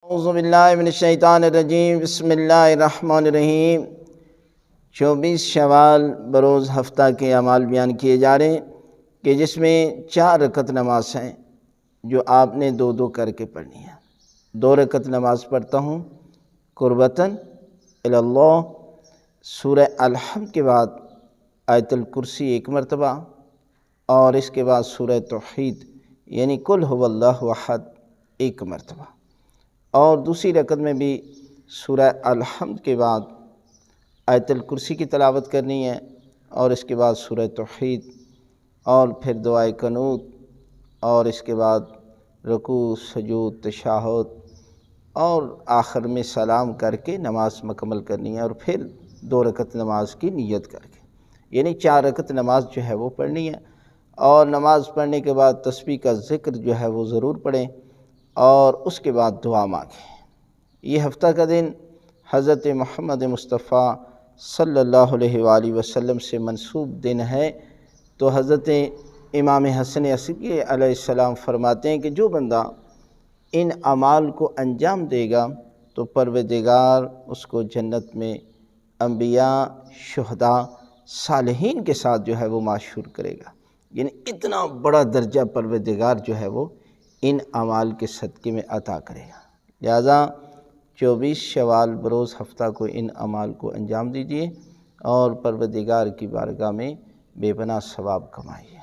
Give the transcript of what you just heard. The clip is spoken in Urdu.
اعوذ باللہ من الشیطان الرجیم، بسم اللہ الرحمن الرحیم۔ 24 شوال بروز ہفتہ کے اعمال بیان کیے جا رہے ہیں کہ جس میں 4 رکعت نماز ہیں جو آپ نے 2 کر کے پڑھنی ہے۔ 2 رکعت نماز پڑھتا ہوں قربتاً اللہ، سورہ الحمد کے بعد آیت الکرسی 1 مرتبہ اور اس کے بعد سورہ توحید یعنی قل هو اللہ احد 1 مرتبہ، اور دوسری رکعت میں بھی سورہ الحمد کے بعد آیت الکرسی کی تلاوت کرنی ہے اور اس کے بعد سورہ توحید اور پھر دعائے قنوت اور اس کے بعد رکوع، سجود، تشہد اور آخر میں سلام کر کے نماز مکمل کرنی ہے، اور پھر 2 رکعت نماز کی نیت کر کے، یعنی 4 رکعت نماز جو ہے وہ پڑھنی ہے۔ اور نماز پڑھنے کے بعد تسبیح کا ذکر جو ہے وہ ضرور پڑھیں اور اس کے بعد دعا مانگیں۔ یہ ہفتہ کا دن حضرت محمد مصطفیٰ صلی اللہ علیہ وآلہ وسلم سے منسوب دن ہے، تو حضرت امام حسن عسکری علیہ السلام فرماتے ہیں کہ جو بندہ ان اعمال کو انجام دے گا تو پروردگار اس کو جنت میں انبیاء، شہداء، صالحین کے ساتھ جو ہے وہ معشور کرے گا، یعنی اتنا بڑا درجہ پروردگار جو ہے وہ ان اعمال کے صدقے میں عطا کرے گا۔ لہذا 24 شوال بروز ہفتہ کو ان اعمال کو انجام دیجیے اور پروردگار کی بارگاہ میں بے پناہ ثواب کمائیے۔